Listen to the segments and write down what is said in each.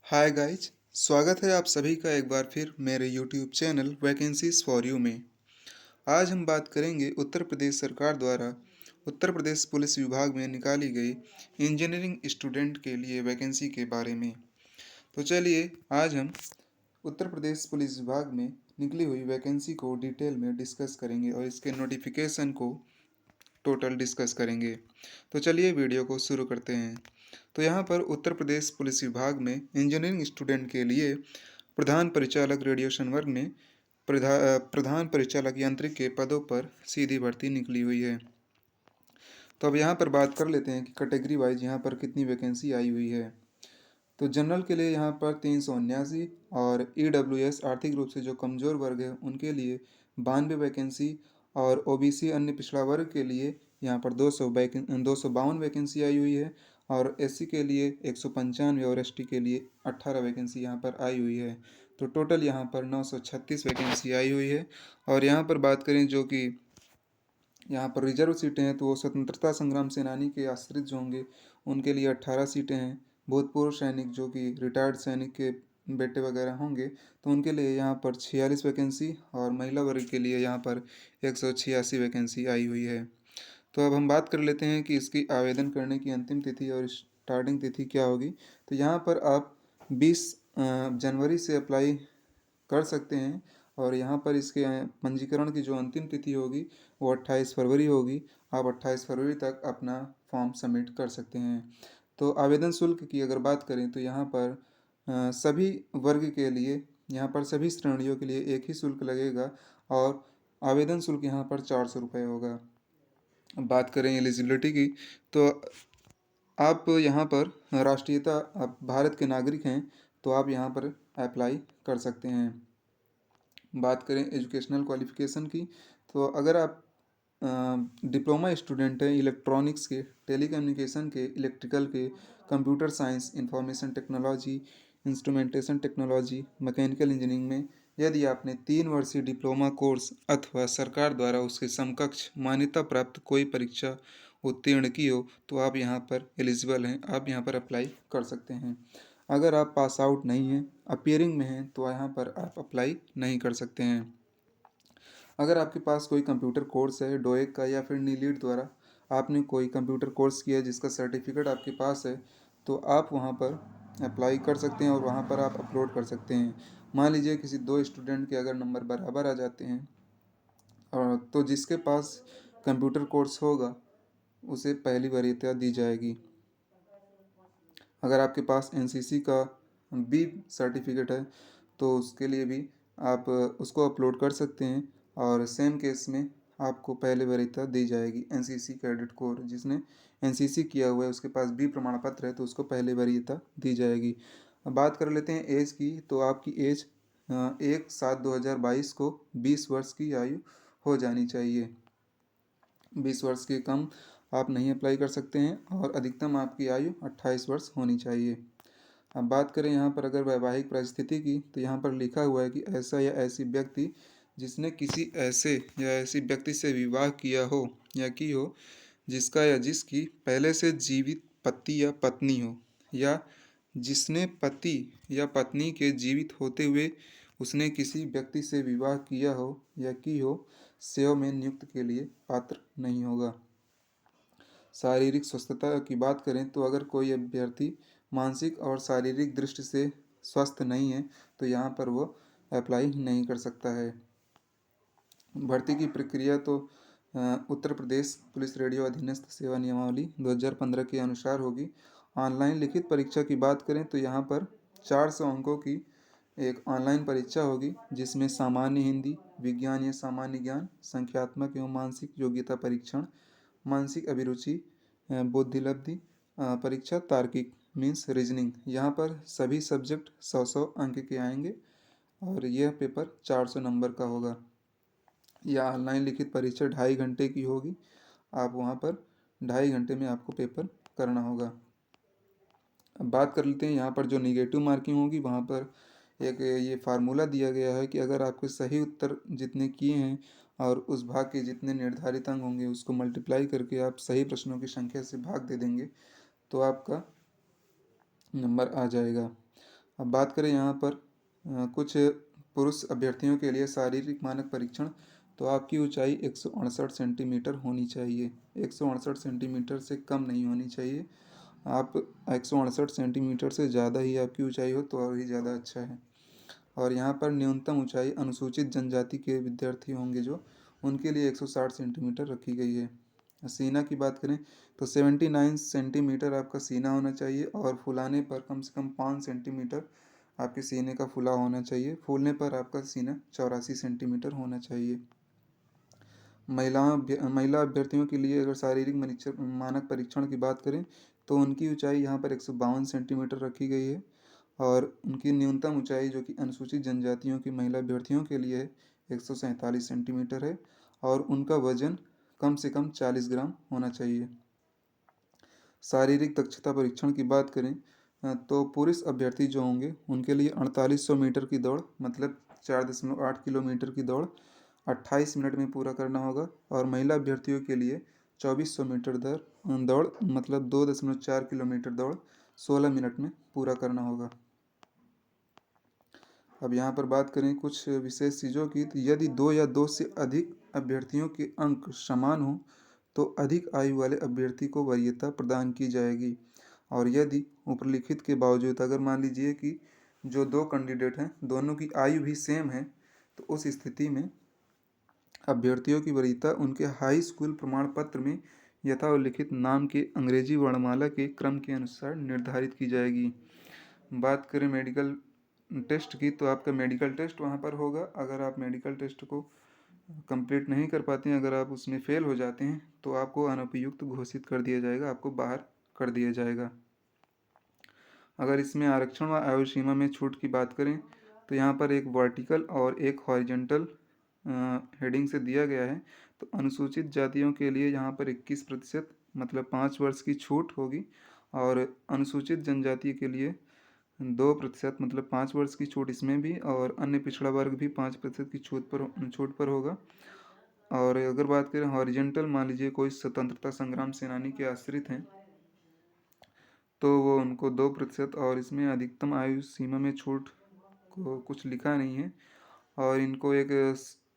Hi guys. स्वागत है आप सभी का एक बार फिर मेरे YouTube channel vacancies for you में। आज हम बात करेंगे उत्तर प्रदेश सरकार द्वारा उत्तर प्रदेश पुलिस विभाग में निकाली गई इंजीनियरिंग स्टूडेंट के लिए वैकेंसी के बारे में। तो चलिए आज हम उत्तर प्रदेश पुलिस विभाग में निकली हुई वैकेंसी को डिटेल में डिस्कस करेंगे और इसके नोटिफिकेशन को टोटल डिस्कस करेंगे। तो चलिए वीडियो को शुरू करते हैं। तो यहाँ पर उत्तर प्रदेश पुलिस विभाग में इंजीनियरिंग स्टूडेंट के लिए प्रधान परिचालक रेडिएशन वर्ग में प्रधान परिचालक यांत्रिक के पदों पर सीधी भर्ती निकली हुई है। तो अब यहाँ पर बात कर लेते हैं कि कैटेगरी वाइज यहाँ पर कितनी वैकेंसी आई हुई है। तो जनरल के लिए यहाँ पर 379 और ईडब्ल्यूएस आर्थिक रूप से जो कमज़ोर वर्ग है उनके लिए 92 वैकेंसी और ओबीसी अन्य पिछड़ा वर्ग के लिए यहाँ पर 252 वैकेंसी आई हुई है और एससी के लिए 195 और एसटी के लिए 18 वैकेंसी यहाँ पर आई हुई है। तो टोटल यहाँ पर 936 वैकेंसी आई हुई है। और यहाँ पर बात करें जो कि यहाँ पर रिजर्व सीटें हैं तो वो स्वतंत्रता संग्राम सेनानी के आश्रित जो होंगे उनके लिए 18 सीटें हैं। भूतपूर्व सैनिक जो कि रिटायर्ड सैनिक के बेटे वगैरह होंगे तो उनके लिए यहाँ पर 46 वैकेंसी और महिला वर्ग के लिए यहाँ पर 186 वैकेंसी आई हुई है। तो अब हम बात कर लेते हैं कि इसकी आवेदन करने की अंतिम तिथि और स्टार्टिंग तिथि क्या होगी। तो यहाँ पर आप 20 जनवरी से अप्लाई कर सकते हैं और यहाँ पर इसके पंजीकरण की जो अंतिम तिथि होगी वो 28 फरवरी होगी। आप 28 फरवरी तक अपना फॉर्म सबमिट कर सकते हैं। तो आवेदन शुल्क की अगर बात करें तो यहाँ पर सभी वर्ग के लिए यहाँ पर सभी श्रेणियों के लिए एक ही शुल्क लगेगा और आवेदन शुल्क यहाँ पर 400 रुपये होगा। अब बात करें एलिजिबिलिटी की तो आप यहाँ पर राष्ट्रीयता आप भारत के नागरिक हैं तो आप यहाँ पर अप्लाई कर सकते हैं। बात करें एजुकेशनल क्वालिफ़िकेशन की तो अगर आप डिप्लोमा स्टूडेंट हैं इलेक्ट्रॉनिक्स के, टेलीकम्युनिकेशन के, इलेक्ट्रिकल के, computer science, information technology, instrumentation technology, mechanical engineering में यदि आपने 3 वर्षीय डिप्लोमा कोर्स अथवा सरकार द्वारा उसके समकक्ष मान्यता प्राप्त कोई परीक्षा उत्तीर्ण की हो तो आप यहाँ पर एलिजिबल हैं, आप यहाँ पर अप्लाई कर सकते हैं। अगर आप पास आउट नहीं हैं, अपीयरिंग में हैं तो यहाँ पर आप अप्लाई नहीं कर सकते हैं। अगर आपके पास कोई कंप्यूटर कोर्स है डोएक का या फिर नीलीट द्वारा आपने कोई कंप्यूटर कोर्स किया जिसका सर्टिफिकेट आपके पास है तो आप वहाँ पर अप्लाई कर सकते हैं और वहाँ पर आप अपलोड कर सकते हैं। मान लीजिए किसी दो स्टूडेंट के अगर नंबर बराबर आ जाते हैं और तो जिसके पास कंप्यूटर कोर्स होगा उसे पहली वरीयता दी जाएगी। अगर आपके पास एनसीसी का बी सर्टिफिकेट है तो उसके लिए भी आप उसको अपलोड कर सकते हैं और सेम केस में आपको पहले वरीयता दी जाएगी। एनसीसी कैडेट कोर जिसने एनसीसी किया हुआ है उसके पास बी प्रमाण पत्र है तो उसको पहले वरीयता दी जाएगी। अब बात कर लेते हैं एज की तो आपकी एज 1/7/2022 को 20 वर्ष की आयु हो जानी चाहिए। 20 वर्ष के कम आप नहीं अप्लाई कर सकते हैं और अधिकतम आपकी आयु 28 वर्ष होनी चाहिए। अब बात करें यहाँ पर अगर वैवाहिक परिस्थिति की तो यहाँ पर लिखा हुआ है कि ऐसा या ऐसी व्यक्ति जिसने किसी ऐसे या ऐसी व्यक्ति से विवाह किया हो या की हो जिसका या जिसकी पहले से जीवित पति या पत्नी हो या जिसने पति या पत्नी के जीवित होते हुए उसने किसी व्यक्ति से विवाह किया हो या की हो सेवा में नियुक्त के लिए पात्र नहीं होगा। शारीरिक स्वस्थता की बात करें तो अगर कोई अभ्यर्थी मानसिक और शारीरिक दृष्टि से स्वस्थ नहीं है तो यहाँ पर वो अप्लाई नहीं कर सकता है। भर्ती की प्रक्रिया तो उत्तर प्रदेश पुलिस रेडियो अधीनस्थ सेवा नियमावली 2015 के अनुसार होगी। ऑनलाइन लिखित परीक्षा की बात करें तो यहाँ पर 400 अंकों की एक ऑनलाइन परीक्षा होगी जिसमें सामान्य हिंदी, विज्ञान या सामान्य ज्ञान, संख्यात्मक एवं मानसिक योग्यता परीक्षण, मानसिक अभिरुचि, बुद्धिलब्धि परीक्षा, तार्किक मीन्स रीजनिंग। यहाँ पर सभी सब्जेक्ट 100 अंक के आएंगे और यह पेपर 400 नंबर का होगा। यह ऑनलाइन लिखित परीक्षा 2.5 घंटे की होगी। आप वहाँ पर 2.5 घंटे में आपको पेपर करना होगा। अब बात कर लेते हैं यहाँ पर जो निगेटिव मार्किंग होगी वहाँ पर एक ये फार्मूला दिया गया है कि अगर आपके सही उत्तर जितने किए हैं और उस भाग के जितने निर्धारित अंक होंगे उसको मल्टीप्लाई करके आप सही प्रश्नों की संख्या से भाग दे देंगे तो आपका नंबर आ जाएगा। अब बात करें यहाँ पर कुछ पुरुष अभ्यर्थियों के लिए शारीरिक मानक परीक्षण। तो आपकी ऊंचाई 168 सेंटीमीटर होनी चाहिए, 168 सेंटीमीटर से कम नहीं होनी चाहिए। आप 168 सेंटीमीटर से ज़्यादा ही आपकी ऊंचाई हो तो और ही ज़्यादा अच्छा है। और यहाँ पर न्यूनतम ऊंचाई अनुसूचित जनजाति के विद्यार्थी होंगे जो, उनके लिए 160 सेंटीमीटर रखी गई है। सीना की बात करें तो 79 सेंटीमीटर आपका सीना होना चाहिए और फुलाने पर कम से कम 5 सेंटीमीटर आपके सीने का फुला होना चाहिए। फूलने पर आपका सीना 84 सेंटीमीटर होना चाहिए। महिला अभ्यर्थियों के लिए अगर शारीरिक मानक परीक्षण की बात करें तो उनकी ऊंचाई यहाँ पर 152 सेंटीमीटर रखी गई है और उनकी न्यूनतम ऊंचाई जो कि अनुसूचित जनजातियों की महिला अभ्यर्थियों के लिए है 147 सेंटीमीटर है और उनका वजन कम से कम 40 ग्राम होना चाहिए। शारीरिक दक्षता परीक्षण की बात करें तो पुरुष अभ्यर्थी जो होंगे उनके लिए 4800 मीटर की दौड़ मतलब 4.8 किलोमीटर की दौड़ 28 मिनट में पूरा करना होगा और महिला अभ्यर्थियों के लिए 2400 मीटर दौड़ मतलब 2.4 किलोमीटर दौड़ 16 मिनट में पूरा करना होगा। अब यहाँ पर बात करें कुछ विशेष चीज़ों की, तो यदि 2 या 2 से अधिक अभ्यर्थियों के अंक समान हों तो अधिक आयु वाले अभ्यर्थी को वरीयता प्रदान की जाएगी। और यदि उपलिखित के बावजूद अगर मान लीजिए कि जो दो कैंडिडेट हैं दोनों की आयु भी सेम है तो उस स्थिति में अभ्यर्थियों की वरीयता उनके हाई स्कूल प्रमाण पत्र में यथा उल्लिखित नाम के अंग्रेजी वर्णमाला के क्रम के अनुसार निर्धारित की जाएगी। बात करें मेडिकल टेस्ट की तो आपका मेडिकल टेस्ट वहाँ पर होगा। अगर आप मेडिकल टेस्ट को कंप्लीट नहीं कर पाते हैं, अगर आप उसमें फेल हो जाते हैं तो आपको अनुपयुक्त घोषित कर दिया जाएगा, आपको बाहर कर दिया जाएगा। अगर इसमें आरक्षण व आयु सीमा में छूट की बात करें तो यहाँ पर एक वर्टिकल और एक हॉरिजेंटल हेडिंग से दिया गया है। तो अनुसूचित जातियों के लिए यहाँ पर 21% मतलब 5 वर्ष की छूट होगी और अनुसूचित जनजाति के लिए 2% मतलब 5 वर्ष की छूट इसमें भी और अन्य पिछड़ा वर्ग भी 5% की छूट पर होगा। और अगर बात करें हॉरिजेंटल, मान लीजिए कोई स्वतंत्रता संग्राम सेनानी के आश्रित हैं तो वो उनको 2% और इसमें अधिकतम आयु सीमा में छूट को कुछ लिखा नहीं है। और इनको एक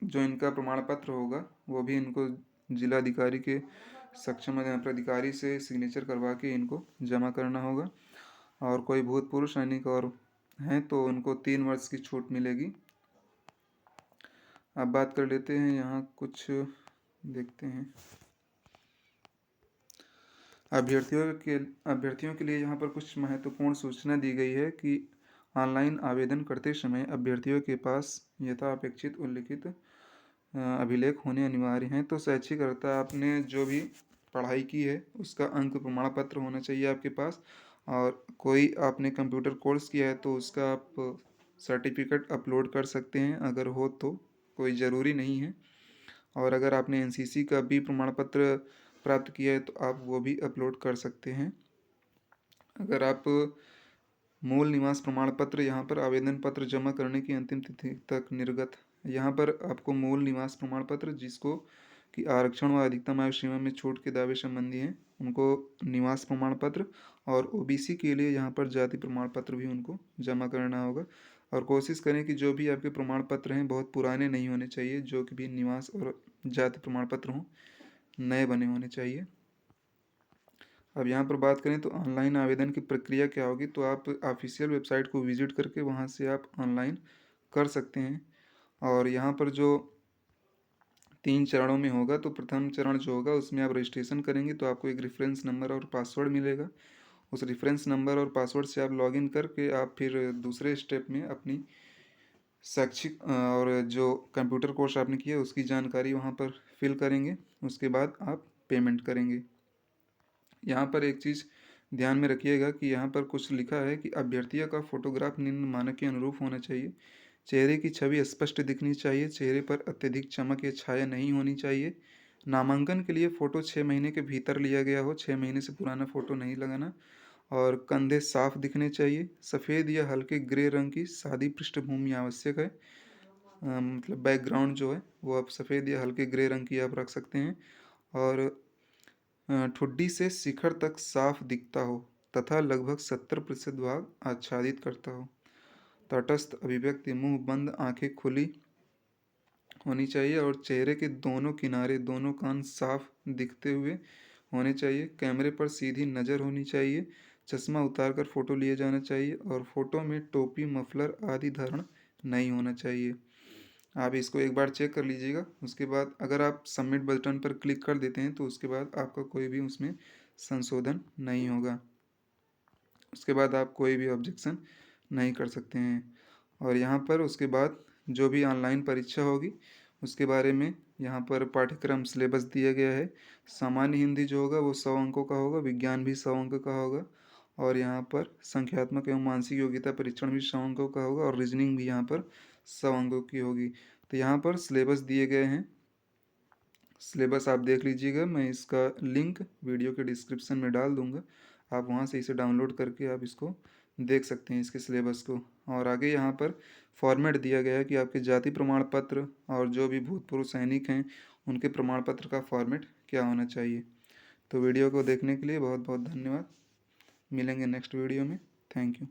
जो इनका प्रमाण पत्र होगा वो भी इनको जिलाधिकारी के सक्षम प्राधिकारी से सिग्नेचर करवा के इनको जमा करना होगा। और कोई भूतपूर्व सैनिक और हैं तो उनको 3 वर्ष की छूट मिलेगी। अब बात कर लेते हैं, यहाँ कुछ देखते हैं अभ्यर्थियों के लिए यहाँ पर कुछ महत्वपूर्ण सूचना दी गई है कि ऑनलाइन आवेदन करते समय अभ्यर्थियों के पास यथा अपेक्षित उल्लिखित अभिलेख होने अनिवार्य हैं। तो शैक्षिक अर्हता आपने जो भी पढ़ाई की है उसका अंक प्रमाण पत्र होना चाहिए आपके पास और कोई आपने कंप्यूटर कोर्स किया है तो उसका आप सर्टिफिकेट अपलोड कर सकते हैं अगर हो तो, कोई ज़रूरी नहीं है। और अगर आपने एनसीसी का भी प्रमाण पत्र प्राप्त किया है तो आप वो भी अपलोड कर सकते हैं। अगर आप मूल निवास प्रमाण पत्र, यहाँ पर आवेदन पत्र जमा करने की अंतिम तिथि तक निर्गत, यहाँ पर आपको मूल निवास प्रमाण पत्र जिसको कि आरक्षण व अधिकतम आयु सीमा में छूट के दावे संबंधी हैं उनको निवास प्रमाण पत्र और ओबीसी के लिए यहाँ पर जाति प्रमाण पत्र भी उनको जमा करना होगा। और कोशिश करें कि जो भी आपके प्रमाण पत्र हैं बहुत पुराने नहीं होने चाहिए, जो कि भी निवास और जाति प्रमाण पत्र हों नए बने होने चाहिए। अब यहाँ पर बात करें तो ऑनलाइन आवेदन की प्रक्रिया क्या होगी, तो आप ऑफिशियल वेबसाइट को विजिट करके वहाँ से आप ऑनलाइन कर सकते हैं। और यहाँ पर जो 3 चरणों में होगा तो प्रथम चरण जो होगा उसमें आप रजिस्ट्रेशन करेंगे तो आपको एक रेफरेंस नंबर और पासवर्ड मिलेगा। उस रेफरेंस नंबर और पासवर्ड से आप लॉगिन करके आप फिर दूसरे स्टेप में अपनी शैक्षिक और जो कंप्यूटर कोर्स आपने किया उसकी जानकारी वहाँ पर फिल करेंगे। उसके बाद आप पेमेंट करेंगे। यहाँ पर एक चीज़ ध्यान में रखिएगा कि यहाँ पर कुछ लिखा है कि अभ्यर्थियों का फोटोग्राफ निम्न मानक के अनुरूप होना चाहिए। चेहरे की छवि स्पष्ट दिखनी चाहिए, चेहरे पर अत्यधिक चमक या छाया नहीं होनी चाहिए। नामांकन के लिए फ़ोटो 6 महीने के भीतर लिया गया हो, 6 महीने से पुराना फ़ोटो नहीं लगाना। और कंधे साफ दिखने चाहिए। सफ़ेद या हल्के ग्रे रंग की सादी पृष्ठभूमि आवश्यक है। मतलब बैकग्राउंड जो है वो आप सफ़ेद या हल्के ग्रे रंग की आप रख सकते हैं। और ठुड्डी से शिखर तक साफ दिखता हो तथा लगभग 70% भाग आच्छादित करता हो। तटस्थ अभिव्यक्ति, मुंह बंद, आंखें खुली होनी चाहिए और चेहरे के दोनों किनारे, दोनों कान साफ दिखते हुए होने चाहिए। कैमरे पर सीधी नज़र होनी चाहिए। चश्मा उतारकर फ़ोटो लिए जाना चाहिए और फ़ोटो में टोपी, मफलर आदि धारण नहीं होना चाहिए। आप इसको एक बार चेक कर लीजिएगा। उसके बाद अगर आप सबमिट बटन पर क्लिक कर देते हैं तो उसके बाद आपका कोई भी उसमें संशोधन नहीं होगा। उसके बाद आप कोई भी ऑब्जेक्शन नहीं कर सकते हैं। और यहाँ पर उसके बाद जो भी ऑनलाइन परीक्षा होगी उसके बारे में यहाँ पर पाठ्यक्रम सिलेबस दिया गया है। सामान्य हिंदी जो होगा वो 100 अंकों का होगा, विज्ञान भी 100 अंक का होगा और यहाँ पर संख्यात्मक एवं मानसिक योग्यता परीक्षण भी 100 अंकों का होगा और रीजनिंग भी यहाँ पर 100 अंकों की होगी। तो यहाँ पर सिलेबस दिए गए हैं, सिलेबस आप देख लीजिएगा। मैं इसका लिंक वीडियो के डिस्क्रिप्शन में डाल दूंगा, आप वहाँ से इसे डाउनलोड करके आप इसको देख सकते हैं, इसके सिलेबस को। और आगे यहाँ पर फॉर्मेट दिया गया है कि आपके जाति प्रमाण पत्र और जो भी भूतपूर्व सैनिक हैं उनके प्रमाण पत्र का फॉर्मेट क्या होना चाहिए। तो वीडियो को देखने के लिए बहुत बहुत धन्यवाद। मिलेंगे नेक्स्ट वीडियो में। Thank you.